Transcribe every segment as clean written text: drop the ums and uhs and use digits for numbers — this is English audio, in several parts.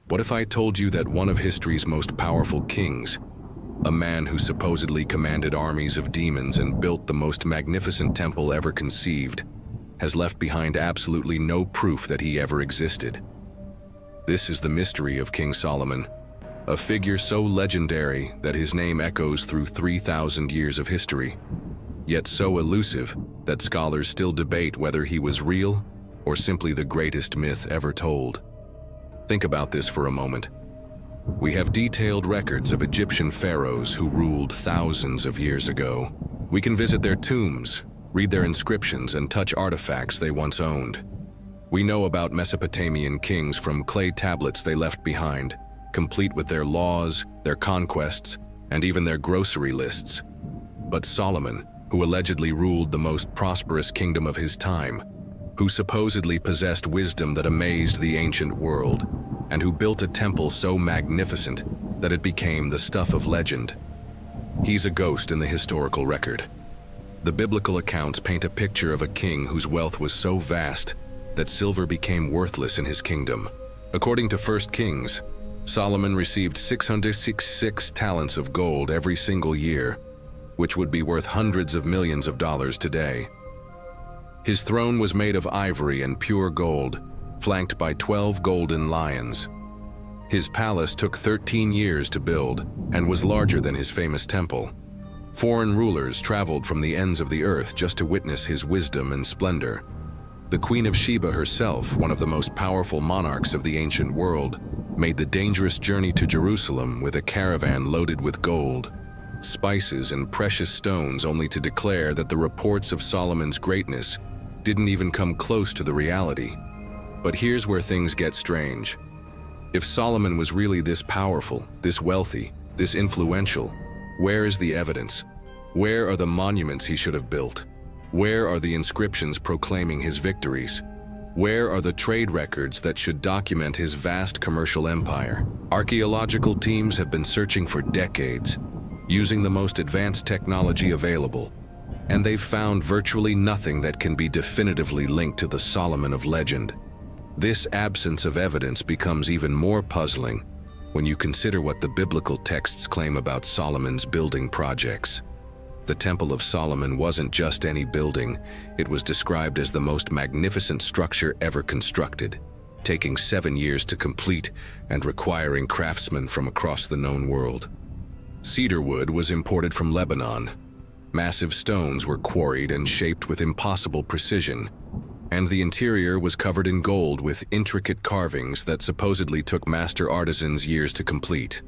What if I told you that one of history's most powerful kings, a man who supposedly commanded armies of demons and built the most magnificent temple ever conceived, has left behind absolutely no proof that he ever existed? This is the mystery of King Solomon, a figure so legendary that his name echoes through 3,000 years of history, yet so elusive that scholars still debate whether he was real or simply the greatest myth ever told. Think about this for a moment. We have detailed records of Egyptian pharaohs who ruled thousands of years ago. We can visit their tombs, read their inscriptions, and touch artifacts they once owned. We know about Mesopotamian kings from clay tablets they left behind, complete with their laws, their conquests, and even their grocery lists. But Solomon, who allegedly ruled the most prosperous kingdom of his time, who supposedly possessed wisdom that amazed the ancient world, and who built a temple so magnificent that it became the stuff of legend. He's a ghost in the historical record. The biblical accounts paint a picture of a king whose wealth was so vast that silver became worthless in his kingdom. According to 1 Kings, Solomon received 666 talents of gold every single year, which would be worth hundreds of millions of dollars today. His throne was made of ivory and pure gold, flanked by 12 golden lions. His palace took 13 years to build and was larger than his famous temple. Foreign rulers traveled from the ends of the earth just to witness his wisdom and splendor. The Queen of Sheba herself, one of the most powerful monarchs of the ancient world, made the dangerous journey to Jerusalem with a caravan loaded with gold, spices, and precious stones, only to declare that the reports of Solomon's greatness didn't even come close to the reality. But here's where things get strange. If Solomon was really this powerful, this wealthy, this influential, where is the evidence? Where are the monuments he should have built? Where are the inscriptions proclaiming his victories? Where are the trade records that should document his vast commercial empire? Archaeological teams have been searching for decades, using the most advanced technology available, and they've found virtually nothing that can be definitively linked to the Solomon of legend. This absence of evidence becomes even more puzzling when you consider what the biblical texts claim about Solomon's building projects. The Temple of Solomon wasn't just any building, it was described as the most magnificent structure ever constructed, taking 7 years to complete and requiring craftsmen from across the known world. Cedar wood was imported from Lebanon. Massive stones were quarried and shaped with impossible precision, and the interior was covered in gold with intricate carvings that supposedly took master artisans years to complete.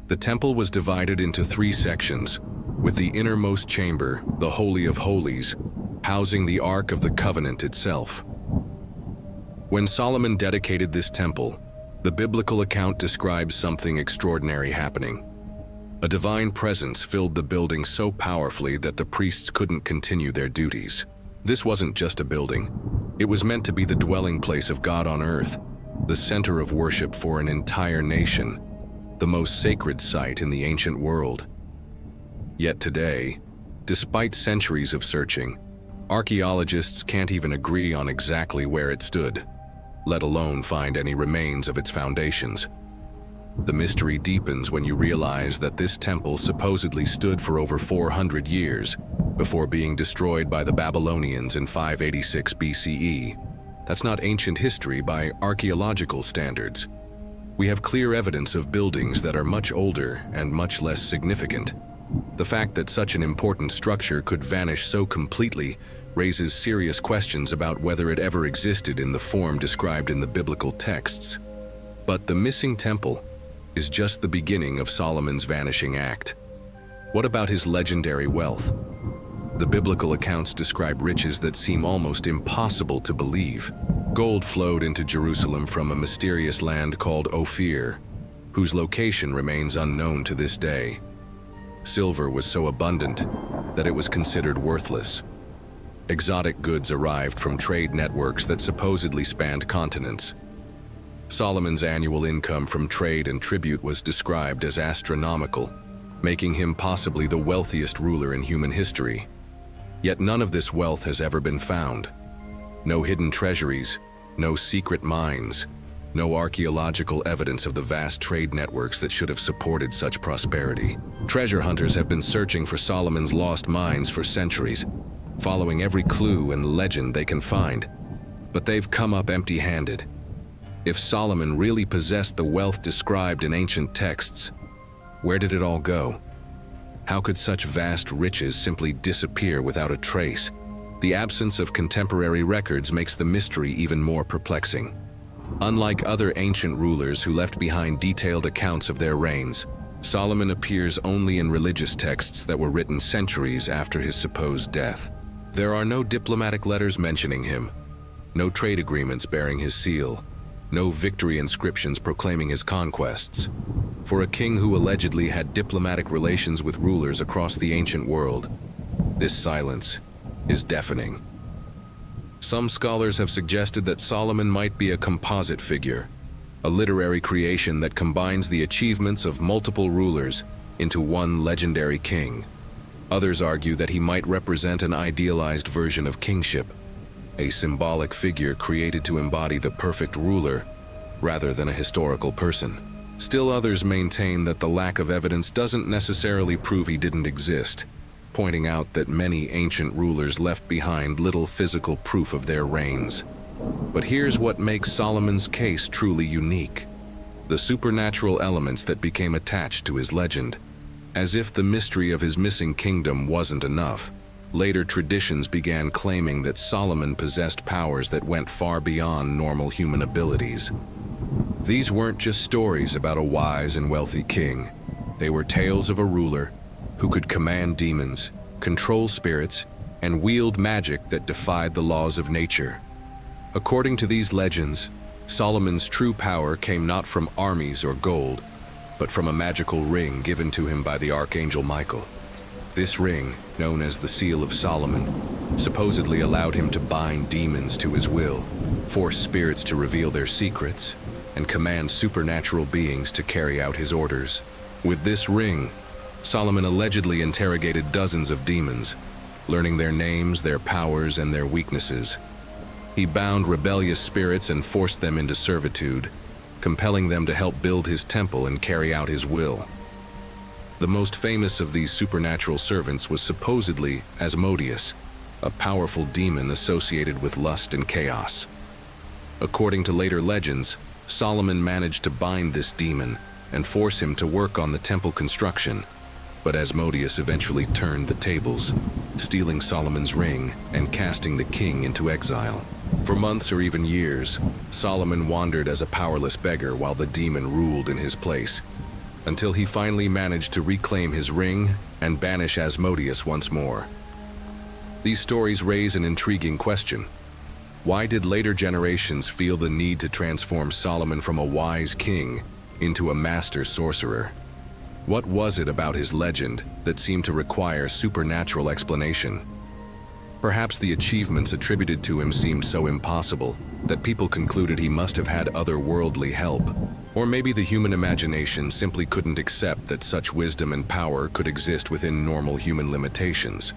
The temple was divided into 3 sections, with the innermost chamber, the Holy of Holies, housing the Ark of the Covenant itself. When Solomon dedicated this temple, the biblical account describes something extraordinary happening. A divine presence filled the building so powerfully that the priests couldn't continue their duties. This wasn't just a building. It was meant to be the dwelling place of God on earth, the center of worship for an entire nation, the most sacred site in the ancient world. Yet today, despite centuries of searching, archaeologists can't even agree on exactly where it stood, let alone find any remains of its foundations. The mystery deepens when you realize that this temple supposedly stood for over 400 years before being destroyed by the Babylonians in 586 BCE. That's not ancient history by archaeological standards. We have clear evidence of buildings that are much older and much less significant. The fact that such an important structure could vanish so completely raises serious questions about whether it ever existed in the form described in the biblical texts. But the missing temple is just the beginning of Solomon's vanishing act. What about his legendary wealth? The biblical accounts describe riches that seem almost impossible to believe. Gold flowed into Jerusalem from a mysterious land called Ophir, whose location remains unknown to this day. Silver was so abundant that it was considered worthless. Exotic goods arrived from trade networks that supposedly spanned continents. Solomon's annual income from trade and tribute was described as astronomical, making him possibly the wealthiest ruler in human history. Yet none of this wealth has ever been found. No hidden treasuries, no secret mines, No archaeological evidence of the vast trade networks that should have supported such prosperity. Treasure hunters have been searching for Solomon's lost mines for centuries, following every clue and legend they can find. But they've come up empty-handed. If Solomon really possessed the wealth described in ancient texts, where did it all go? How could such vast riches simply disappear without a trace? The absence of contemporary records makes the mystery even more perplexing. Unlike other ancient rulers who left behind detailed accounts of their reigns, Solomon appears only in religious texts that were written centuries after his supposed death. There are no diplomatic letters mentioning him, no trade agreements bearing his seal, no victory inscriptions proclaiming his conquests. For a king who allegedly had diplomatic relations with rulers across the ancient world, this silence is deafening. Some scholars have suggested that Solomon might be a composite figure, a literary creation that combines the achievements of multiple rulers into one legendary king. Others argue that he might represent an idealized version of kingship, a symbolic figure created to embody the perfect ruler rather than a historical person. Still others maintain that the lack of evidence doesn't necessarily prove he didn't exist, pointing out that many ancient rulers left behind little physical proof of their reigns. But here's what makes Solomon's case truly unique: the supernatural elements that became attached to his legend. As if the mystery of his missing kingdom wasn't enough, later traditions began claiming that Solomon possessed powers that went far beyond normal human abilities. These weren't just stories about a wise and wealthy king. They were tales of a ruler who could command demons, control spirits, and wield magic that defied the laws of nature. According to these legends, Solomon's true power came not from armies or gold, but from a magical ring given to him by the archangel Michael. This ring, known as the Seal of Solomon, supposedly allowed him to bind demons to his will, force spirits to reveal their secrets, and command supernatural beings to carry out his orders. With this ring, Solomon allegedly interrogated dozens of demons, learning their names, their powers, and their weaknesses. He bound rebellious spirits and forced them into servitude, compelling them to help build his temple and carry out his will. The most famous of these supernatural servants was supposedly Asmodeus, a powerful demon associated with lust and chaos. According to later legends, Solomon managed to bind this demon and force him to work on the temple construction, but Asmodeus eventually turned the tables, stealing Solomon's ring and casting the king into exile. For months or even years, Solomon wandered as a powerless beggar while the demon ruled in his place, until he finally managed to reclaim his ring and banish Asmodeus once more. These stories raise an intriguing question. Why did later generations feel the need to transform Solomon from a wise king into a master sorcerer? What was it about his legend that seemed to require supernatural explanation? Perhaps the achievements attributed to him seemed so impossible that people concluded he must have had otherworldly help. Or maybe the human imagination simply couldn't accept that such wisdom and power could exist within normal human limitations.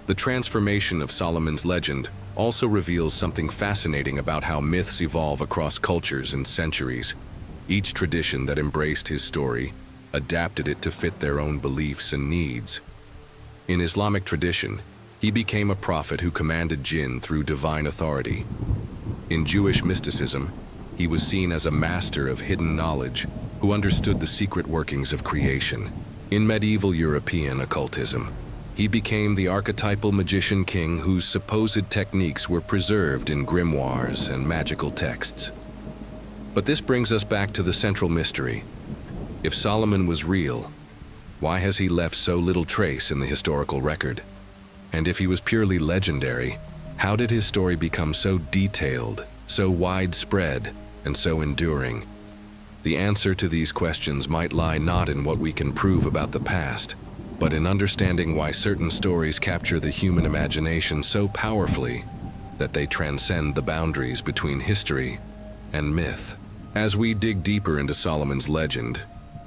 The transformation of Solomon's legend also reveals something fascinating about how myths evolve across cultures and centuries. Each tradition that embraced his story adapted it to fit their own beliefs and needs. In Islamic tradition, he became a prophet who commanded jinn through divine authority. In Jewish mysticism, he was seen as a master of hidden knowledge who understood the secret workings of creation. In medieval European occultism, he became the archetypal magician king whose supposed techniques were preserved in grimoires and magical texts. But this brings us back to the central mystery. If Solomon was real, why has he left so little trace in the historical record? And if he was purely legendary, how did his story become so detailed, so widespread, and so enduring? The answer to these questions might lie not in what we can prove about the past, but in understanding why certain stories capture the human imagination so powerfully that they transcend the boundaries between history and myth. As we dig deeper into Solomon's legend,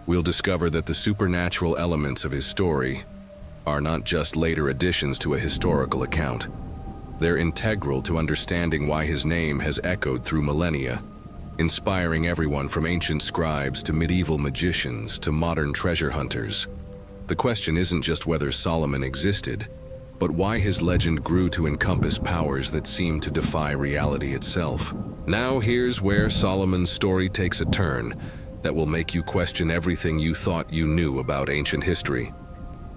we'll discover that the supernatural elements of his story are not just later additions to a historical account. They're integral to understanding why his name has echoed through millennia. inspiring everyone from ancient scribes to medieval magicians to modern treasure hunters. The question isn't just whether Solomon existed, but why his legend grew to encompass powers that seemed to defy reality itself. Now here's where Solomon's story takes a turn that will make you question everything you thought you knew about ancient history.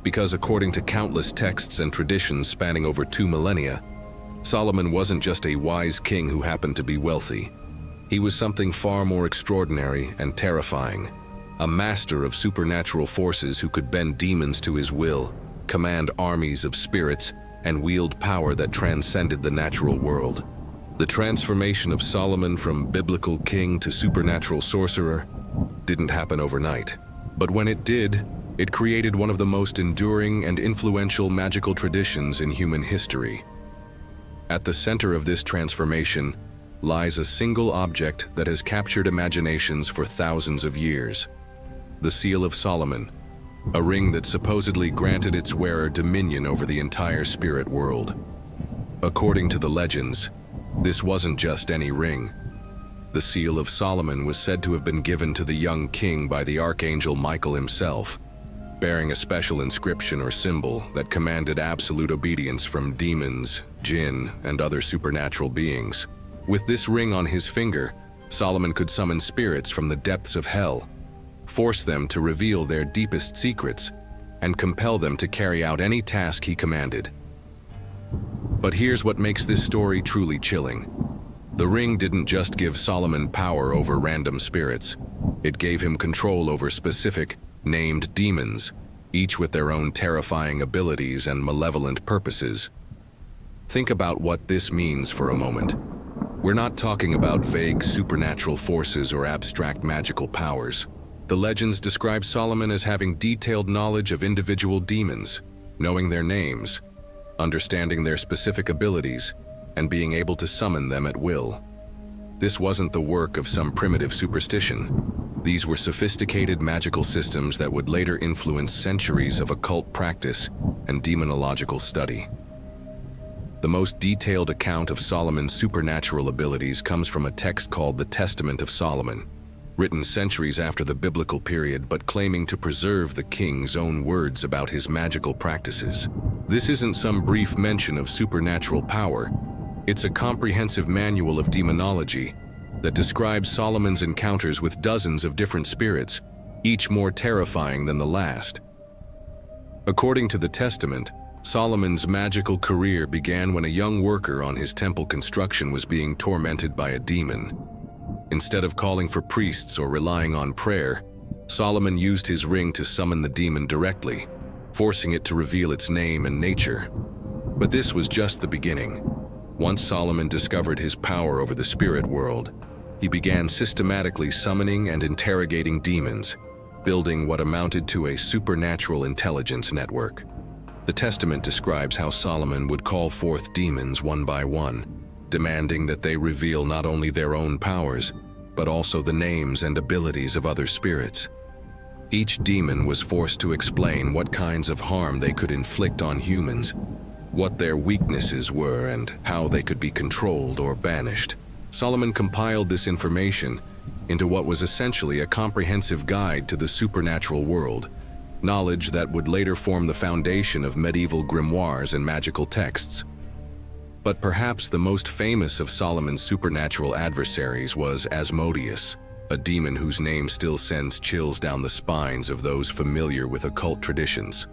Because according to countless texts and traditions spanning over 2 millennia, Solomon wasn't just a wise king who happened to be wealthy. He was something far more extraordinary and terrifying, a master of supernatural forces who could bend demons to his will, command armies of spirits, and wield power that transcended the natural world. The transformation of Solomon from biblical king to supernatural sorcerer didn't happen overnight. But when it did, it created one of the most enduring and influential magical traditions in human history. At the center of this transformation lies a single object that has captured imaginations for thousands of years: the Seal of Solomon, a ring that supposedly granted its wearer dominion over the entire spirit world. According to the legends, this wasn't just any ring. The Seal of Solomon was said to have been given to the young king by the archangel Michael himself, bearing a special inscription or symbol that commanded absolute obedience from demons, djinn, and other supernatural beings. With this ring on his finger, Solomon could summon spirits from the depths of hell, force them to reveal their deepest secrets, and compel them to carry out any task he commanded. But here's what makes this story truly chilling. The ring didn't just give Solomon power over random spirits. It gave him control over specific, named demons, each with their own terrifying abilities and malevolent purposes. Think about what this means for a moment. We're not talking about vague supernatural forces or abstract magical powers. The legends describe Solomon as having detailed knowledge of individual demons, knowing their names, understanding their specific abilities, and being able to summon them at will. This wasn't the work of some primitive superstition. These were sophisticated magical systems that would later influence centuries of occult practice and demonological study. The most detailed account of Solomon's supernatural abilities comes from a text called the Testament of Solomon, written centuries after the biblical period but claiming to preserve the king's own words about his magical practices. This isn't some brief mention of supernatural power. It's a comprehensive manual of demonology that describes Solomon's encounters with dozens of different spirits, each more terrifying than the last. According to the Testament, Solomon's magical career began when a young worker on his temple construction was being tormented by a demon. Instead of calling for priests or relying on prayer, Solomon used his ring to summon the demon directly, forcing it to reveal its name and nature. But this was just the beginning. Once Solomon discovered his power over the spirit world, he began systematically summoning and interrogating demons, building what amounted to a supernatural intelligence network. The Testament describes how Solomon would call forth demons one by one, demanding that they reveal not only their own powers, but also the names and abilities of other spirits. Each demon was forced to explain what kinds of harm they could inflict on humans, what their weaknesses were, and how they could be controlled or banished. Solomon compiled this information into what was essentially a comprehensive guide to the supernatural world, knowledge that would later form the foundation of medieval grimoires and magical texts. But perhaps the most famous of Solomon's supernatural adversaries was Asmodeus, a demon whose name still sends chills down the spines of those familiar with occult traditions.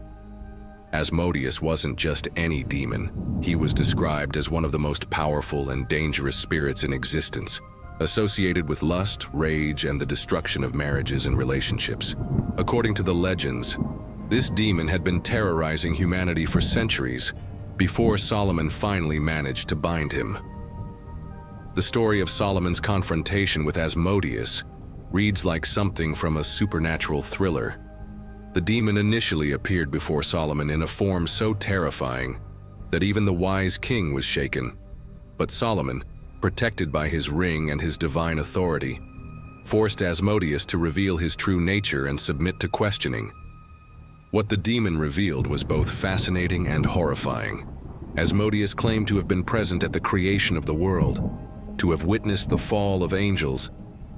Asmodeus wasn't just any demon. He was described as one of the most powerful and dangerous spirits in existence, associated with lust, rage, and the destruction of marriages and relationships. According to the legends, this demon had been terrorizing humanity for centuries before Solomon finally managed to bind him. The story of Solomon's confrontation with Asmodeus reads like something from a supernatural thriller. The demon initially appeared before Solomon in a form so terrifying that even the wise king was shaken. But Solomon, protected by his ring and his divine authority, forced Asmodeus to reveal his true nature and submit to questioning. What the demon revealed was both fascinating and horrifying. Asmodeus claimed to have been present at the creation of the world, to have witnessed the fall of angels,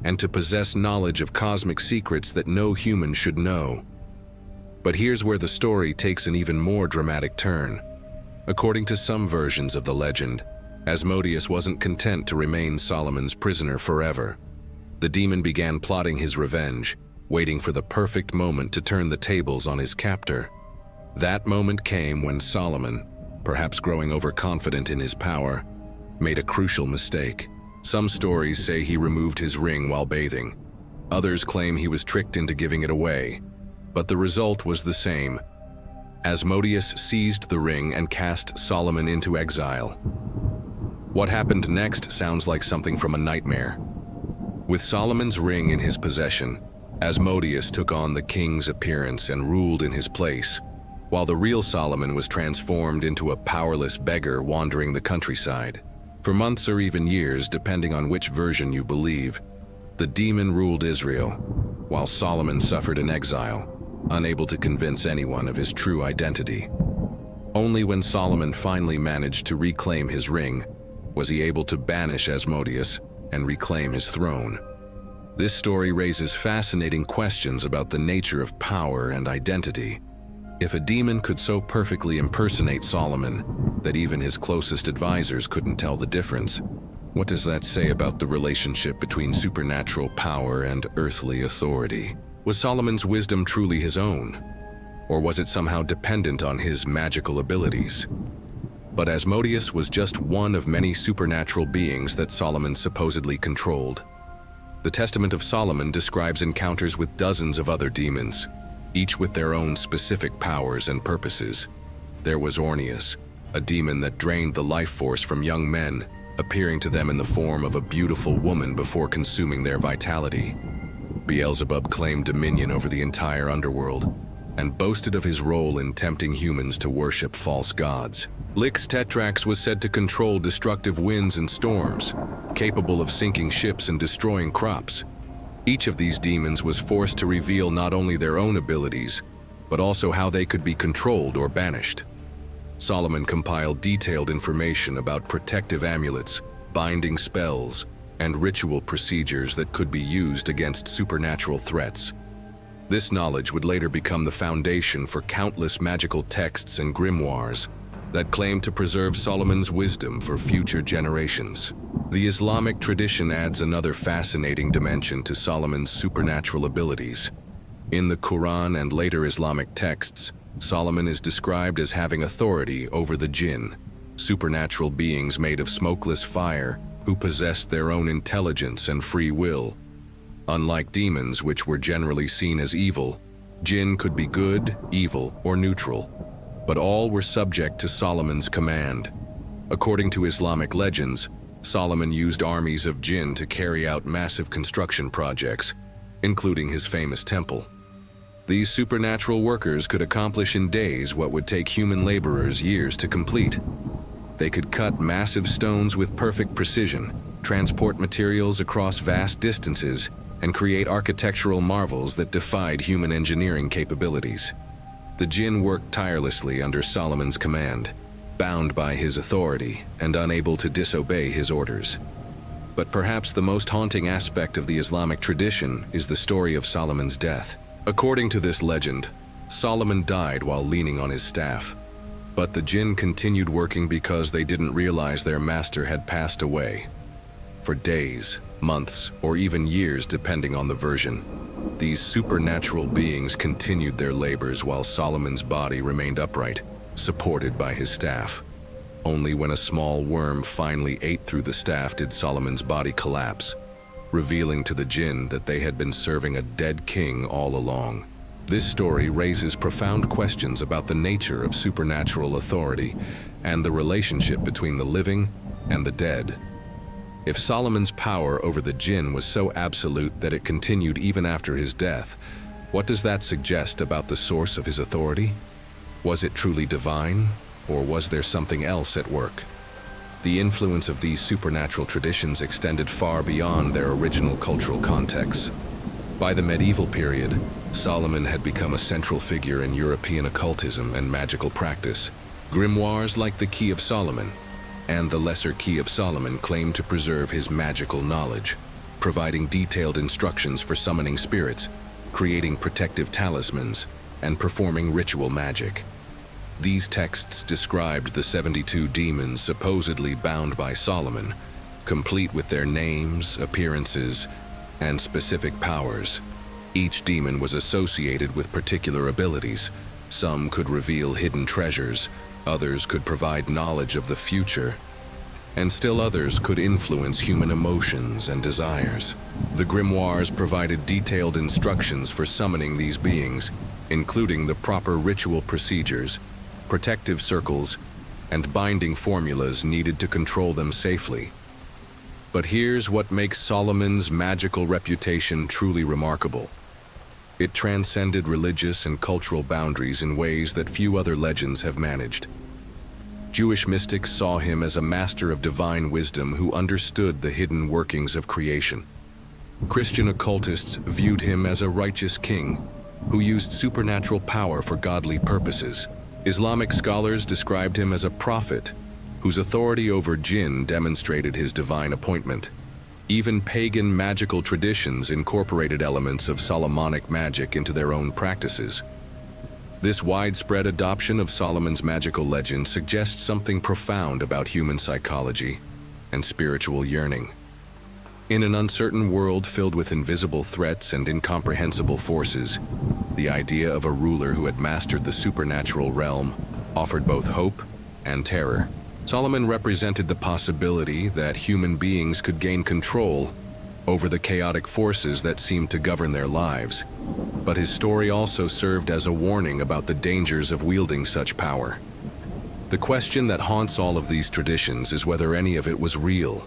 and to possess knowledge of cosmic secrets that no human should know. But here's where the story takes an even more dramatic turn. According to some versions of the legend, Asmodeus wasn't content to remain Solomon's prisoner forever. The demon began plotting his revenge, waiting for the perfect moment to turn the tables on his captor. That moment came when Solomon, perhaps growing overconfident in his power, made a crucial mistake. Some stories say he removed his ring while bathing. Others claim he was tricked into giving it away. But the result was the same. Asmodeus seized the ring and cast Solomon into exile. What happened next sounds like something from a nightmare. With Solomon's ring in his possession, Asmodeus took on the king's appearance and ruled in his place, while the real Solomon was transformed into a powerless beggar wandering the countryside. For months or even years, depending on which version you believe, the demon ruled Israel, while Solomon suffered in exile, unable to convince anyone of his true identity. Only when Solomon finally managed to reclaim his ring was he able to banish Asmodeus and reclaim his throne. This story raises fascinating questions about the nature of power and identity. If a demon could so perfectly impersonate Solomon that even his closest advisors couldn't tell the difference, what does that say about the relationship between supernatural power and earthly authority? Was Solomon's wisdom truly his own? Or was it somehow dependent on his magical abilities? But Asmodeus was just one of many supernatural beings that Solomon supposedly controlled. The Testament of Solomon describes encounters with dozens of other demons, each with their own specific powers and purposes. There was Orneus, a demon that drained the life force from young men, appearing to them in the form of a beautiful woman before consuming their vitality. Beelzebub claimed dominion over the entire underworld and boasted of his role in tempting humans to worship false gods. Lix Tetrax was said to control destructive winds and storms, capable of sinking ships and destroying crops. Each of these demons was forced to reveal not only their own abilities, but also how they could be controlled or banished. Solomon compiled detailed information about protective amulets, binding spells, and ritual procedures that could be used against supernatural threats. This knowledge would later become the foundation for countless magical texts and grimoires that claim to preserve Solomon's wisdom for future generations. The Islamic tradition adds another fascinating dimension to Solomon's supernatural abilities. In the Quran and later Islamic texts, Solomon is described as having authority over the djinn, supernatural beings made of smokeless fire who possessed their own intelligence and free will. Unlike demons, which were generally seen as evil, djinn could be good, evil, or neutral, but all were subject to Solomon's command. According to Islamic legends, Solomon used armies of djinn to carry out massive construction projects, including his famous temple. These supernatural workers could accomplish in days what would take human laborers years to complete. They could cut massive stones with perfect precision, transport materials across vast distances, and create architectural marvels that defied human engineering capabilities. The djinn worked tirelessly under Solomon's command, bound by his authority and unable to disobey his orders. But perhaps the most haunting aspect of the Islamic tradition is the story of Solomon's death. According to this legend, Solomon died while leaning on his staff, but the djinn continued working because they didn't realize their master had passed away. For days, months, or even years depending on the version, these supernatural beings continued their labors while Solomon's body remained upright, supported by his staff. Only when a small worm finally ate through the staff did Solomon's body collapse, revealing to the djinn that they had been serving a dead king all along. This story raises profound questions about the nature of supernatural authority and the relationship between the living and the dead. If Solomon's power over the djinn was so absolute that it continued even after his death, what does that suggest about the source of his authority? Was it truly divine, or was there something else at work? The influence of these supernatural traditions extended far beyond their original cultural contexts. By the medieval period, Solomon had become a central figure in European occultism and magical practice. Grimoires like the Key of Solomon and the Lesser Key of Solomon claimed to preserve his magical knowledge. providing detailed instructions for summoning spirits, creating protective talismans, and performing ritual magic. These texts described the 72 demons supposedly bound by Solomon, complete with their names, appearances, and specific powers. Each demon was associated with particular abilities. Some could reveal hidden treasures, others could provide knowledge of the future, and still others could influence human emotions and desires. The grimoires provided detailed instructions for summoning these beings, including the proper ritual procedures, protective circles, and binding formulas needed to control them safely. But here's what makes Solomon's magical reputation truly remarkable. It transcended religious and cultural boundaries in ways that few other legends have managed. Jewish mystics saw him as a master of divine wisdom who understood the hidden workings of creation. Christian occultists viewed him as a righteous king who used supernatural power for godly purposes. Islamic scholars described him as a prophet whose authority over djinn demonstrated his divine appointment. Even pagan magical traditions incorporated elements of Solomonic magic into their own practices. This widespread adoption of Solomon's magical legend suggests something profound about human psychology and spiritual yearning. In an uncertain world filled with invisible threats and incomprehensible forces, the idea of a ruler who had mastered the supernatural realm offered both hope and terror. Solomon represented the possibility that human beings could gain control over the chaotic forces that seemed to govern their lives. But his story also served as a warning about the dangers of wielding such power. The question that haunts all of these traditions is whether any of it was real.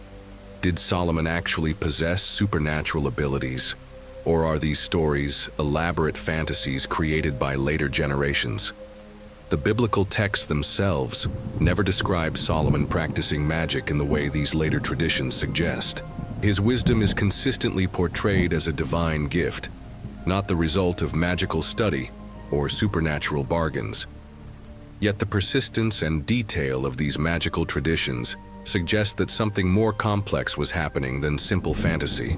Did Solomon actually possess supernatural abilities, or are these stories elaborate fantasies created by later generations? The biblical texts themselves never describe Solomon practicing magic in the way these later traditions suggest. His wisdom is consistently portrayed as a divine gift, not the result of magical study or supernatural bargains. Yet the persistence and detail of these magical traditions suggest that something more complex was happening than simple fantasy.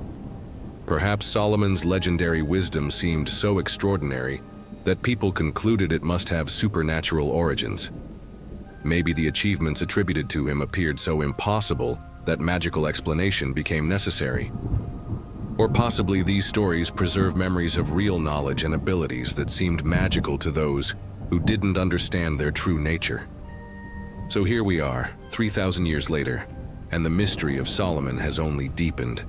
Perhaps Solomon's legendary wisdom seemed so extraordinary that people concluded it must have supernatural origins. Maybe the achievements attributed to him appeared so impossible that magical explanation became necessary. Or possibly these stories preserve memories of real knowledge and abilities that seemed magical to those who didn't understand their true nature. So here we are, 3,000 years later, and the mystery of Solomon has only deepened.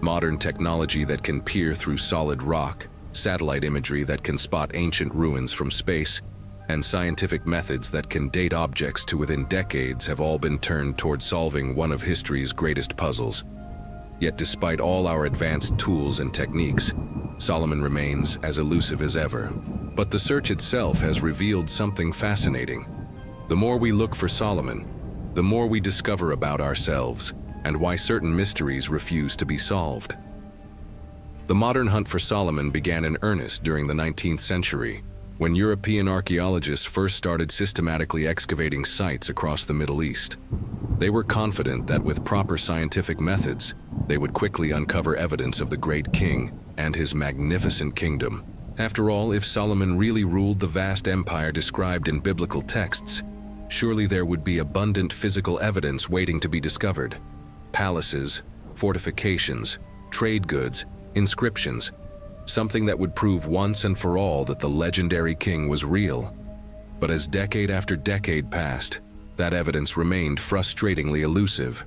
Modern technology that can peer through solid rock, satellite imagery that can spot ancient ruins from space, and scientific methods that can date objects to within decades have all been turned toward solving one of history's greatest puzzles. Yet despite all our advanced tools and techniques, Solomon remains as elusive as ever. But the search itself has revealed something fascinating. The more we look for Solomon, the more we discover about ourselves and why certain mysteries refuse to be solved. The modern hunt for Solomon began in earnest during the 19th century, when European archaeologists first started systematically excavating sites across the Middle East. They were confident that with proper scientific methods, they would quickly uncover evidence of the great king and his magnificent kingdom. After all, if Solomon really ruled the vast empire described in biblical texts, surely there would be abundant physical evidence waiting to be discovered. Palaces, fortifications, trade goods, inscriptions, something that would prove once and for all that the legendary king was real. But as decade after decade passed, that evidence remained frustratingly elusive.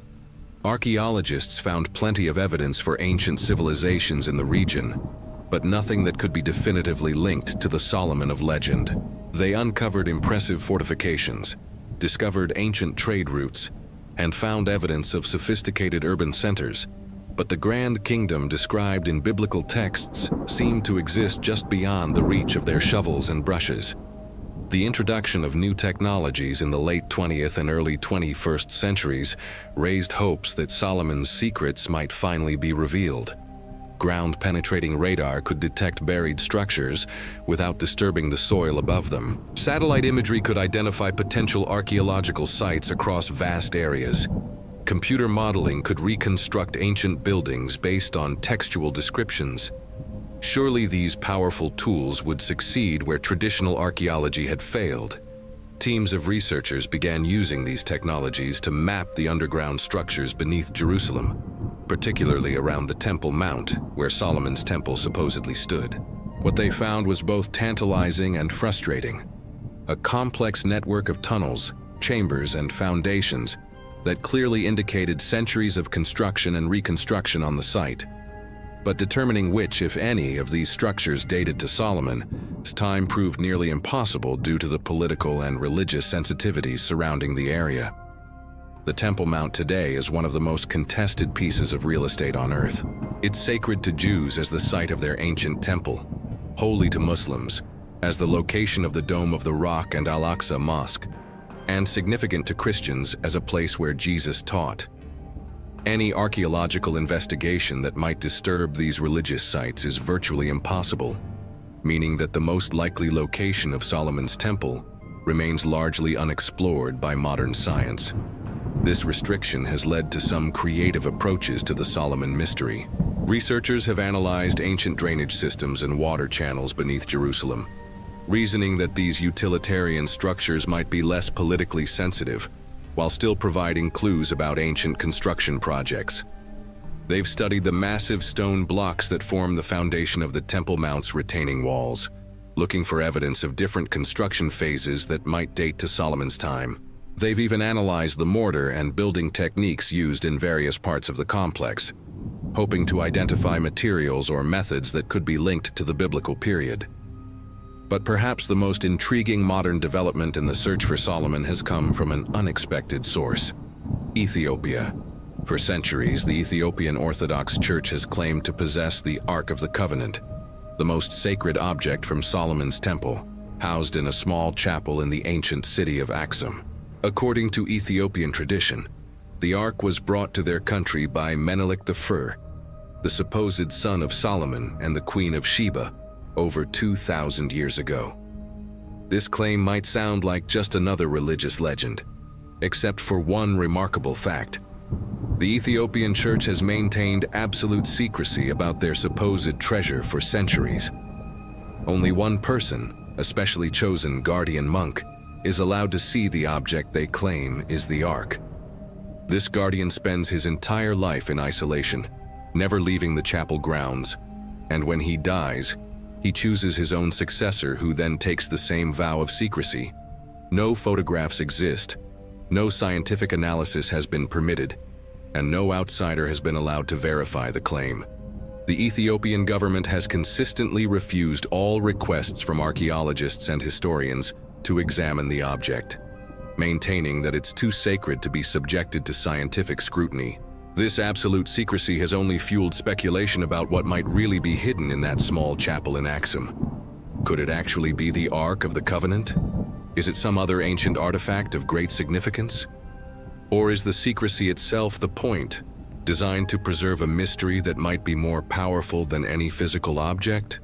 Archaeologists found plenty of evidence for ancient civilizations in the region, but nothing that could be definitively linked to the Solomon of legend. They uncovered impressive fortifications, discovered ancient trade routes, and found evidence of sophisticated urban centers, but the grand kingdom described in biblical texts seemed to exist just beyond the reach of their shovels and brushes. The introduction of new technologies in the late 20th and early 21st centuries raised hopes that Solomon's secrets might finally be revealed. Ground-penetrating radar could detect buried structures without disturbing the soil above them. Satellite imagery could identify potential archaeological sites across vast areas. Computer modeling could reconstruct ancient buildings based on textual descriptions. Surely these powerful tools would succeed where traditional archaeology had failed. Teams of researchers began using these technologies to map the underground structures beneath Jerusalem, particularly around the Temple Mount, where Solomon's temple supposedly stood. What they found was both tantalizing and frustrating. A complex network of tunnels, chambers, and foundations that clearly indicated centuries of construction and reconstruction on the site. But determining which, if any, of these structures dated to Solomon's time proved nearly impossible due to the political and religious sensitivities surrounding the area. The Temple Mount today is one of the most contested pieces of real estate on Earth. It's sacred to Jews as the site of their ancient temple, holy to Muslims as the location of the Dome of the Rock and Al-Aqsa Mosque, and significant to Christians as a place where Jesus taught. Any archaeological investigation that might disturb these religious sites is virtually impossible, meaning that the most likely location of Solomon's temple remains largely unexplored by modern science. This restriction has led to some creative approaches to the Solomon mystery. Researchers have analyzed ancient drainage systems and water channels beneath Jerusalem, reasoning that these utilitarian structures might be less politically sensitive, while still providing clues about ancient construction projects. They've studied the massive stone blocks that form the foundation of the Temple Mount's retaining walls, looking for evidence of different construction phases that might date to Solomon's time. They've even analyzed the mortar and building techniques used in various parts of the complex, hoping to identify materials or methods that could be linked to the biblical period. But perhaps the most intriguing modern development in the search for Solomon has come from an unexpected source: Ethiopia. For centuries, the Ethiopian Orthodox Church has claimed to possess the Ark of the Covenant, the most sacred object from Solomon's temple, housed in a small chapel in the ancient city of Aksum. According to Ethiopian tradition, the Ark was brought to their country by Menelik I, the supposed son of Solomon and the Queen of Sheba, over 2,000 years ago. This claim might sound like just another religious legend, except for one remarkable fact. The Ethiopian Church has maintained absolute secrecy about their supposed treasure for centuries. Only one person, a specially chosen guardian monk, is allowed to see the object they claim is the Ark. This guardian spends his entire life in isolation, never leaving the chapel grounds, and when he dies, he chooses his own successor, who then takes the same vow of secrecy. No photographs exist, no scientific analysis has been permitted, and no outsider has been allowed to verify the claim. The Ethiopian government has consistently refused all requests from archaeologists and historians to examine the object, maintaining that it's too sacred to be subjected to scientific scrutiny. This absolute secrecy has only fueled speculation about what might really be hidden in that small chapel in Aksum. Could it actually be the Ark of the Covenant? Is it some other ancient artifact of great significance? Or is the secrecy itself the point, designed to preserve a mystery that might be more powerful than any physical object?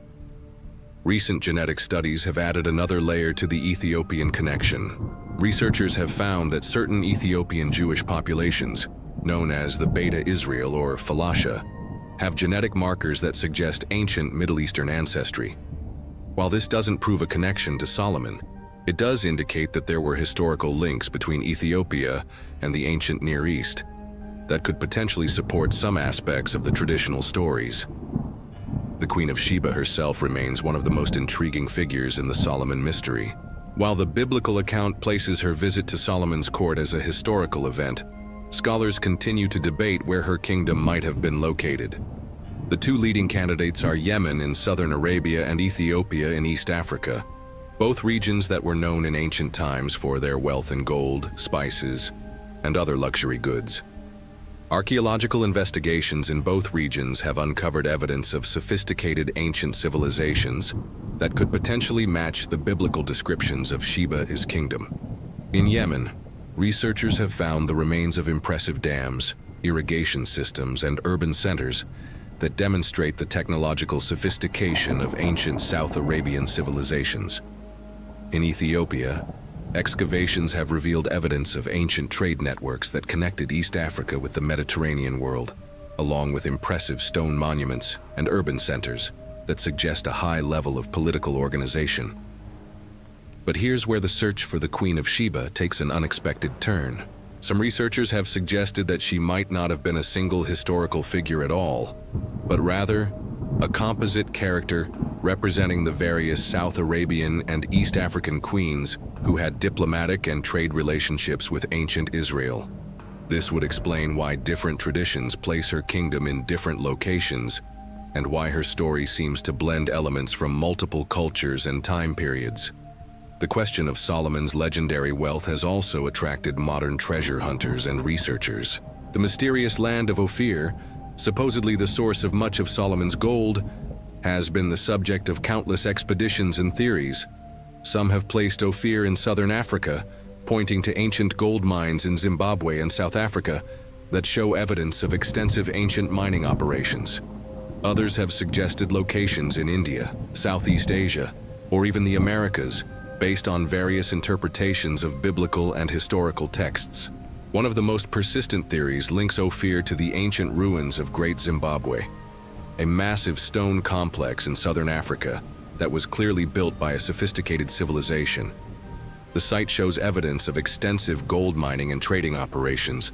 Recent genetic studies have added another layer to the Ethiopian connection. Researchers have found that certain Ethiopian Jewish populations, known as the Beta Israel or Falasha, have genetic markers that suggest ancient Middle Eastern ancestry. While this doesn't prove a connection to Solomon, it does indicate that there were historical links between Ethiopia and the ancient Near East that could potentially support some aspects of the traditional stories. The Queen of Sheba herself remains one of the most intriguing figures in the Solomon mystery. While the biblical account places her visit to Solomon's court as a historical event, scholars continue to debate where her kingdom might have been located. The two leading candidates are Yemen in southern Arabia and Ethiopia in East Africa, both regions that were known in ancient times for their wealth in gold, spices, and other luxury goods. Archaeological investigations in both regions have uncovered evidence of sophisticated ancient civilizations that could potentially match the biblical descriptions of Sheba's kingdom. In Yemen, researchers have found the remains of impressive dams, irrigation systems, and urban centers that demonstrate the technological sophistication of ancient South Arabian civilizations. In Ethiopia, Excavations have revealed evidence of ancient trade networks that connected East Africa with the Mediterranean world, along with impressive stone monuments and urban centers that suggest a high level of political organization. But here's where the search for the Queen of Sheba takes an unexpected turn. Some researchers have suggested that she might not have been a single historical figure at all, but rather a composite character representing the various South Arabian and East African queens who had diplomatic and trade relationships with ancient Israel. This would explain why different traditions place her kingdom in different locations, and why her story seems to blend elements from multiple cultures and time periods. The question of Solomon's legendary wealth has also attracted modern treasure hunters and researchers. The mysterious land of Ophir, supposedly the source of much of Solomon's gold, has been the subject of countless expeditions and theories. Some have placed Ophir in southern Africa, pointing to ancient gold mines in Zimbabwe and South Africa that show evidence of extensive ancient mining operations. Others have suggested locations in India, Southeast Asia, or even the Americas, based on various interpretations of biblical and historical texts. One of the most persistent theories links Ophir to the ancient ruins of Great Zimbabwe, a massive stone complex in southern Africa that was clearly built by a sophisticated civilization. The site shows evidence of extensive gold mining and trading operations,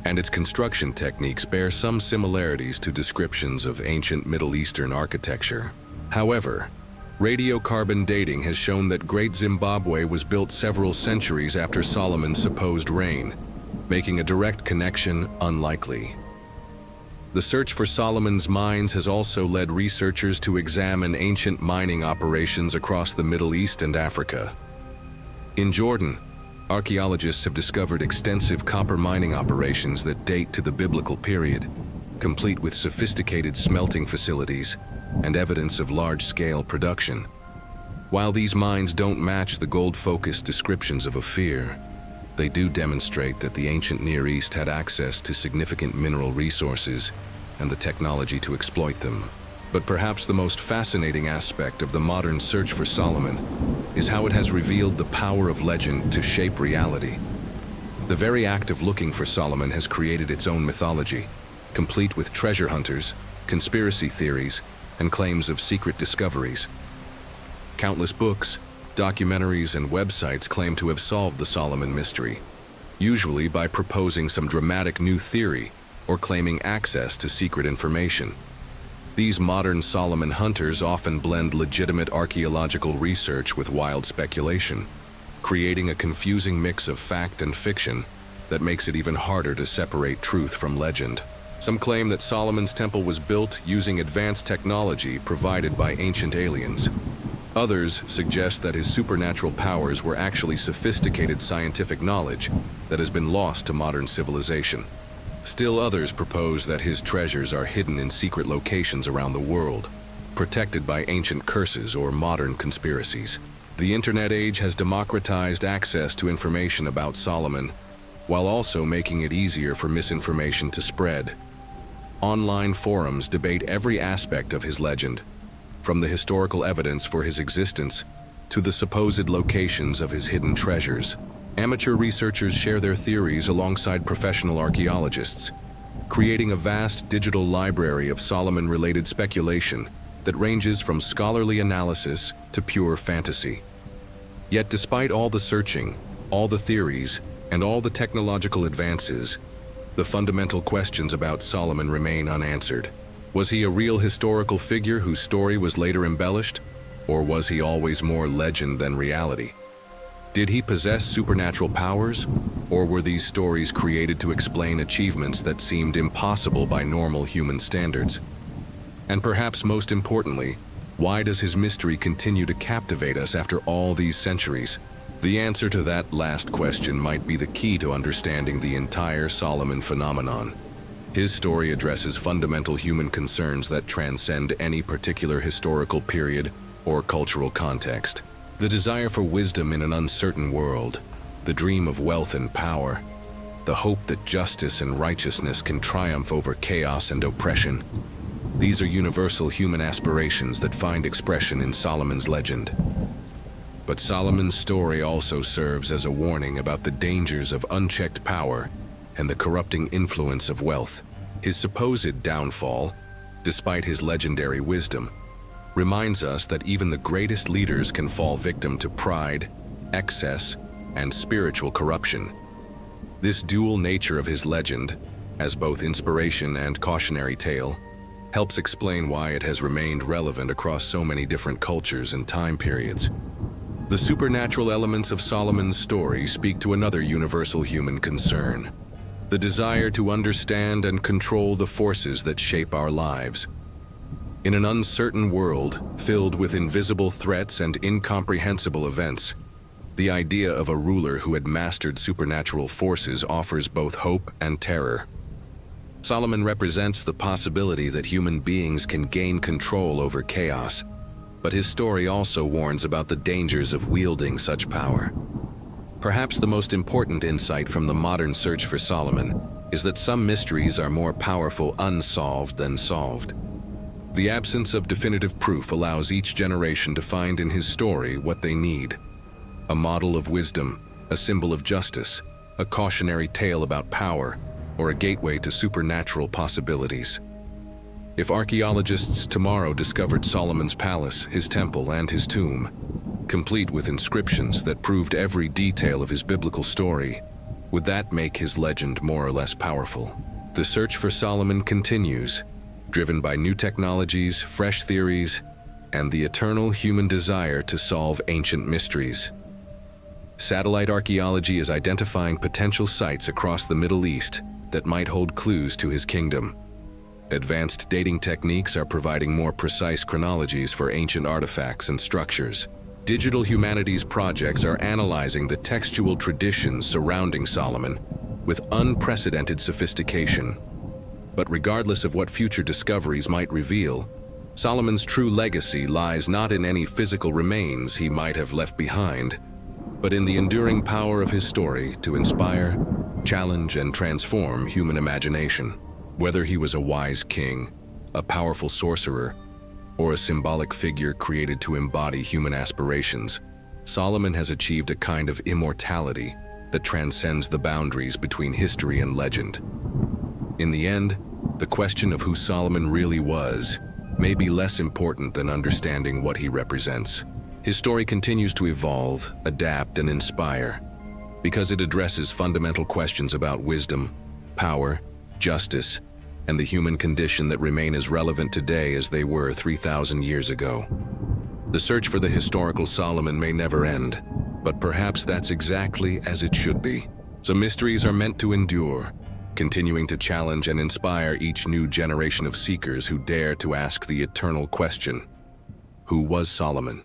and its construction techniques bear some similarities to descriptions of ancient Middle Eastern architecture. However, radiocarbon dating has shown that Great Zimbabwe was built several centuries after Solomon's supposed reign, making a direct connection unlikely. The search for Solomon's mines has also led researchers to examine ancient mining operations across the Middle East and Africa. In Jordan, archaeologists have discovered extensive copper mining operations that date to the biblical period, complete with sophisticated smelting facilities and evidence of large-scale production. While these mines don't match the gold-focused descriptions of Ophir, they do demonstrate that the ancient Near East had access to significant mineral resources and the technology to exploit them. But perhaps the most fascinating aspect of the modern search for Solomon is how it has revealed the power of legend to shape reality. The very act of looking for Solomon has created its own mythology, complete with treasure hunters, conspiracy theories, and claims of secret discoveries. Countless books, documentaries, and websites claim to have solved the Solomon mystery, usually by proposing some dramatic new theory or claiming access to secret information. These modern Solomon hunters often blend legitimate archaeological research with wild speculation, creating a confusing mix of fact and fiction that makes it even harder to separate truth from legend. Some claim that Solomon's temple was built using advanced technology provided by ancient aliens. Others suggest that his supernatural powers were actually sophisticated scientific knowledge that has been lost to modern civilization. Still others propose that his treasures are hidden in secret locations around the world, protected by ancient curses or modern conspiracies. The internet age has democratized access to information about Solomon, while also making it easier for misinformation to spread. Online forums debate every aspect of his legend, from the historical evidence for his existence to the supposed locations of his hidden treasures. Amateur researchers share their theories alongside professional archaeologists, creating a vast digital library of Solomon-related speculation that ranges from scholarly analysis to pure fantasy. Yet despite all the searching, all the theories, and all the technological advances, the fundamental questions about Solomon remain unanswered. Was he a real historical figure whose story was later embellished, or was he always more legend than reality? Did he possess supernatural powers, or were these stories created to explain achievements that seemed impossible by normal human standards? And perhaps most importantly, why does his mystery continue to captivate us after all these centuries? The answer to that last question might be the key to understanding the entire Solomon phenomenon. His story addresses fundamental human concerns that transcend any particular historical period or cultural context. The desire for wisdom in an uncertain world, the dream of wealth and power, the hope that justice and righteousness can triumph over chaos and oppression. These are universal human aspirations that find expression in Solomon's legend. But Solomon's story also serves as a warning about the dangers of unchecked power and the corrupting influence of wealth. His supposed downfall, despite his legendary wisdom, reminds us that even the greatest leaders can fall victim to pride, excess, and spiritual corruption. This dual nature of his legend, as both inspiration and cautionary tale, helps explain why it has remained relevant across so many different cultures and time periods. The supernatural elements of Solomon's story speak to another universal human concern: the desire to understand and control the forces that shape our lives. In an uncertain world filled with invisible threats and incomprehensible events, the idea of a ruler who had mastered supernatural forces offers both hope and terror. Solomon represents the possibility that human beings can gain control over chaos, but his story also warns about the dangers of wielding such power. Perhaps the most important insight from the modern search for Solomon is that some mysteries are more powerful unsolved than solved. The absence of definitive proof allows each generation to find in his story what they need: a model of wisdom, a symbol of justice, a cautionary tale about power, or a gateway to supernatural possibilities. If archaeologists tomorrow discovered Solomon's palace, his temple, and his tomb, complete with inscriptions that proved every detail of his biblical story, would that make his legend more or less powerful? The search for Solomon continues, driven by new technologies, fresh theories, and the eternal human desire to solve ancient mysteries. Satellite archaeology is identifying potential sites across the Middle East that might hold clues to his kingdom. Advanced dating techniques are providing more precise chronologies for ancient artifacts and structures. Digital humanities projects are analyzing the textual traditions surrounding Solomon with unprecedented sophistication. But regardless of what future discoveries might reveal, Solomon's true legacy lies not in any physical remains he might have left behind, but in the enduring power of his story to inspire, challenge, and transform human imagination. Whether he was a wise king, a powerful sorcerer, or a symbolic figure created to embody human aspirations, Solomon has achieved a kind of immortality that transcends the boundaries between history and legend. In the end, the question of who Solomon really was may be less important than understanding what he represents. His story continues to evolve, adapt, and inspire because it addresses fundamental questions about wisdom, power, justice, and the human condition that remain as relevant today as they were 3,000 years ago. The search for the historical Solomon may never end, but perhaps that's exactly as it should be. Some mysteries are meant to endure, continuing to challenge and inspire each new generation of seekers who dare to ask the eternal question: who was Solomon?